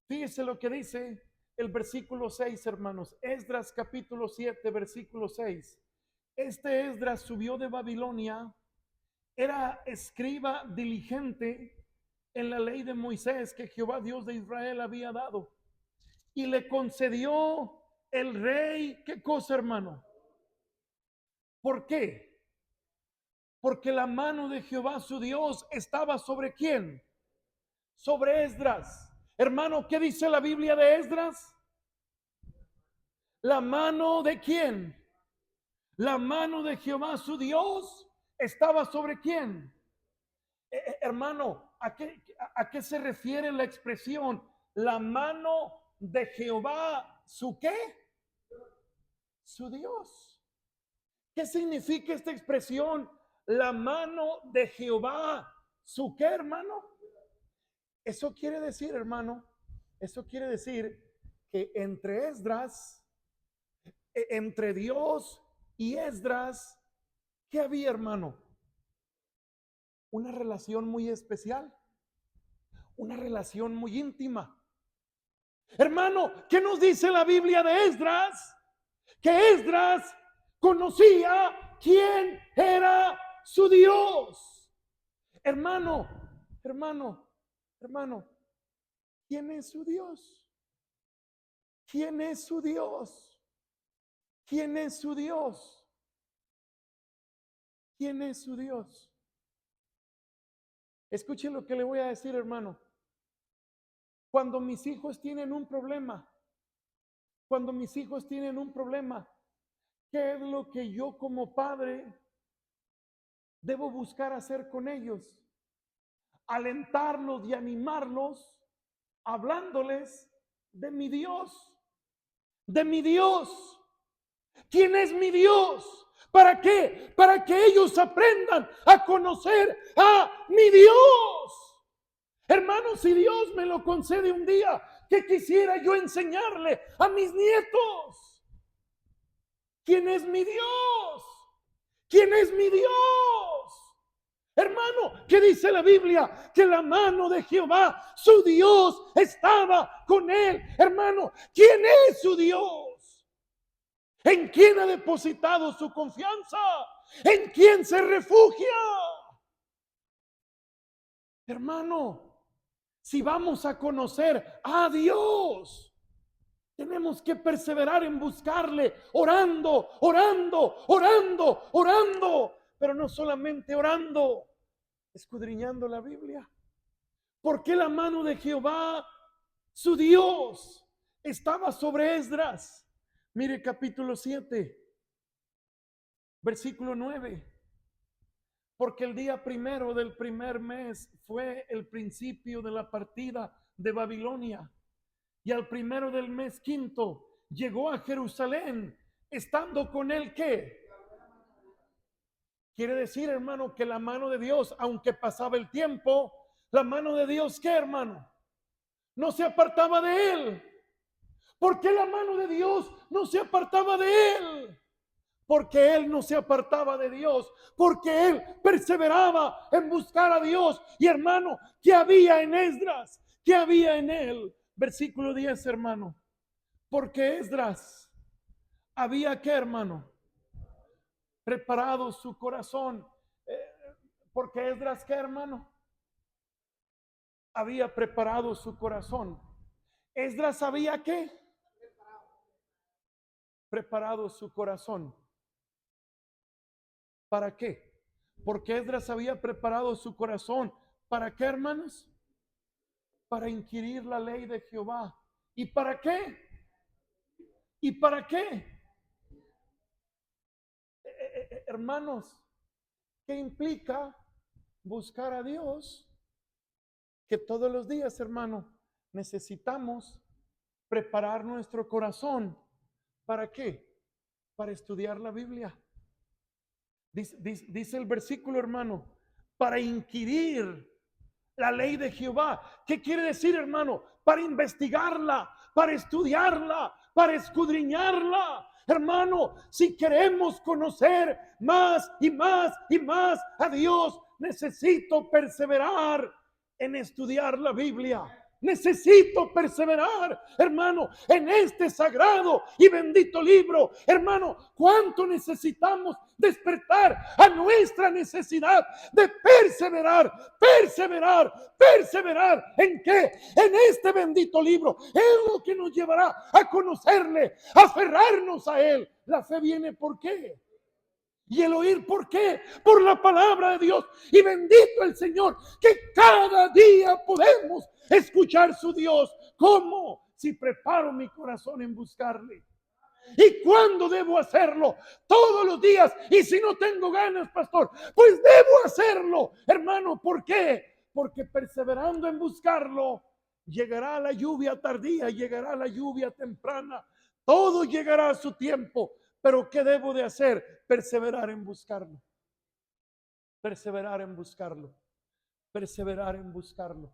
Fíjese lo que dice el versículo 6, hermanos. Esdras capítulo 7, versículo 6. Este Esdras subió de Babilonia, era escriba diligente en la ley de Moisés que Jehová Dios de Israel había dado. Y le concedió el rey, ¿qué cosa, hermano? ¿Por qué? Porque la mano de Jehová su Dios estaba sobre ¿quién? Sobre Esdras. Hermano, ¿qué dice la Biblia de Esdras? La mano de quién? La mano de Jehová su Dios estaba sobre quién. Hermano, a qué se refiere la expresión? La mano de Jehová, ¿su qué? Su Dios. ¿Qué significa esta expresión? La mano de Jehová, ¿su qué, hermano? Eso quiere decir, hermano, eso quiere decir que entre Esdras, entre Dios y Esdras, ¿qué había, hermano? Una relación muy especial, una relación muy íntima. Hermano, ¿qué nos dice la Biblia de Esdras? Que Esdras conocía quién era su Dios. Hermano, hermano, ¿quién es su Dios? ¿Quién es su Dios? ¿Quién es su Dios? ¿Quién es su Dios? Escuchen lo que le voy a decir, hermano. Cuando mis hijos tienen un problema, cuando mis hijos tienen un problema, ¿qué es lo que yo como padre debo buscar hacer con ellos? Alentarlos y animarlos, hablándoles de mi Dios, de mi Dios. ¿Quién es mi Dios? ¿Para qué? Para que ellos aprendan a conocer a mi Dios. Hermano, si Dios me lo concede un día, ¿qué quisiera yo enseñarle a mis nietos? ¿Quién es mi Dios? ¿Quién es mi Dios? Hermano, ¿qué dice la Biblia? Que la mano de Jehová, su Dios, estaba con él. Hermano, ¿quién es su Dios? ¿En quién ha depositado su confianza? ¿En quién se refugia? Hermano, si vamos a conocer a Dios, tenemos que perseverar en buscarle, orando, orando, orando, orando, pero no solamente orando, escudriñando la Biblia. Porque la mano de Jehová, su Dios, estaba sobre Esdras. Mire capítulo 7, versículo 9. Porque el día primero del primer mes fue el principio de la partida de Babilonia. Y al primero del mes quinto llegó a Jerusalén, estando con él ¿qué? Quiere decir, hermano, que la mano de Dios, aunque pasaba el tiempo, la mano de Dios, ¿qué, hermano? No se apartaba de él. ¿Por qué la mano de Dios no se apartaba de él? Porque él no se apartaba de Dios, porque él perseveraba en buscar a Dios. Y hermano, ¿qué había en Esdras? ¿Qué había en él? Versículo 10, hermano. Porque Esdras había que, hermano, preparado su corazón. Porque Esdras, ¿qué, hermano? Había preparado su corazón. Esdras había que preparado su corazón. ¿Para qué? Porque Esdras había preparado su corazón. ¿Para qué, hermanos? Para inquirir la ley de Jehová. ¿Y para qué? ¿Y para qué? Hermanos, ¿qué implica buscar a Dios? Que todos los días, hermano, necesitamos preparar nuestro corazón. ¿Para qué? Para estudiar la Biblia. Dice el versículo, hermano, para inquirir la ley de Jehová. ¿Qué quiere decir, hermano? Para investigarla, para estudiarla, para escudriñarla. Hermano, si queremos conocer más y más y más a Dios, necesito perseverar en estudiar la Biblia. Necesito perseverar, hermano, en este sagrado y bendito libro. Hermano, ¿cuánto necesitamos despertar a nuestra necesidad de perseverar, perseverar, perseverar? ¿En qué? En este bendito libro. Es lo que nos llevará a conocerle, a aferrarnos a él. La fe viene ¿por qué? Y el oír, ¿por qué? Por la palabra de Dios. Y bendito el Señor, que cada día podemos escuchar su Dios. ¿Cómo? Si preparo mi corazón en buscarle. ¿Y cuándo debo hacerlo? Todos los días. Y si no tengo ganas, pastor, pues debo hacerlo. Hermano, ¿por qué? Porque perseverando en buscarlo, llegará la lluvia tardía, llegará la lluvia temprana. Todo llegará a su tiempo. Pero ¿qué debo de hacer? Perseverar en buscarlo. Perseverar en buscarlo. Perseverar en buscarlo.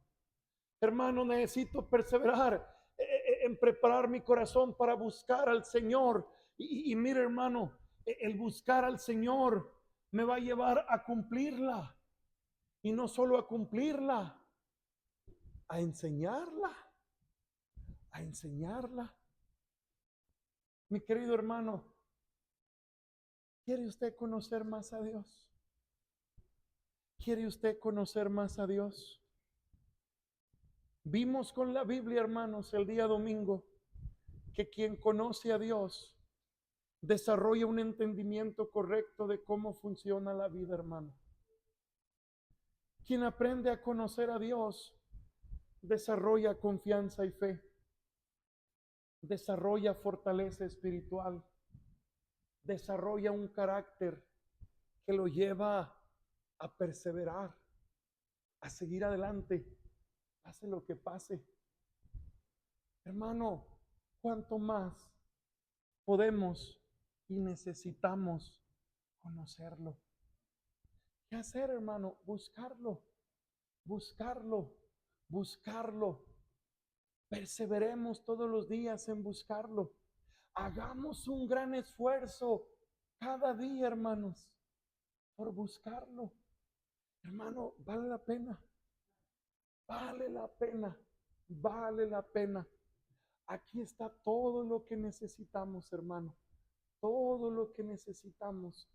Hermano, necesito perseverar en preparar mi corazón para buscar al Señor. Y mire, hermano, el buscar al Señor me va a llevar a cumplirla. Y no solo a cumplirla, a enseñarla. A enseñarla. Mi querido hermano, ¿quiere usted conocer más a Dios? ¿Quiere usted conocer más a Dios? Vimos con la Biblia, hermanos, el día domingo, que quien conoce a Dios desarrolla un entendimiento correcto de cómo funciona la vida, hermano. Quien aprende a conocer a Dios desarrolla confianza y fe, desarrolla fortaleza espiritual, desarrolla un carácter que lo lleva a perseverar, a seguir adelante, pase lo que pase. Hermano, ¿cuánto más podemos y necesitamos conocerlo? ¿Qué hacer, hermano? Buscarlo, buscarlo, buscarlo. Perseveremos todos los días en buscarlo. Hagamos un gran esfuerzo cada día, hermanos, por buscarlo. Hermano, vale la pena. Vale la pena. Vale la pena. Aquí está todo lo que necesitamos, hermano. Todo lo que necesitamos,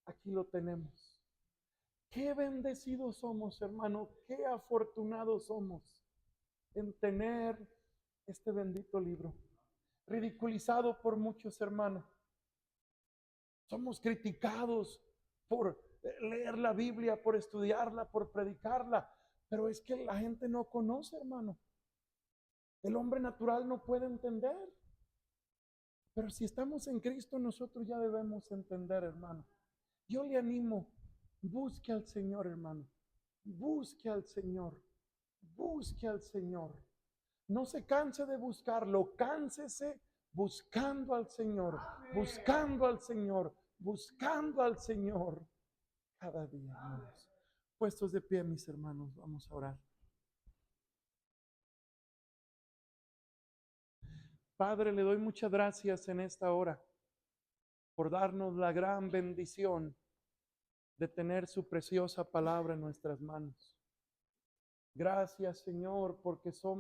aquí lo tenemos. Qué bendecidos somos, hermano. Qué afortunados somos en tener este bendito libro. Ridiculizado por muchos, hermanos. Somos criticados por leer la Biblia, por estudiarla, por predicarla. Pero es que la gente no conoce, hermano. El hombre natural no puede entender. Pero si estamos en Cristo, nosotros ya debemos entender, hermano. Yo le animo, busque al Señor, hermano. Busque al Señor. Busque al Señor. No se canse de buscarlo, cánsese buscando al Señor, buscando al Señor, buscando al Señor cada día, hermanos. Puestos de pie, mis hermanos, vamos a orar. Padre, le doy muchas gracias en esta hora por darnos la gran bendición de tener su preciosa palabra en nuestras manos. Gracias, Señor, porque somos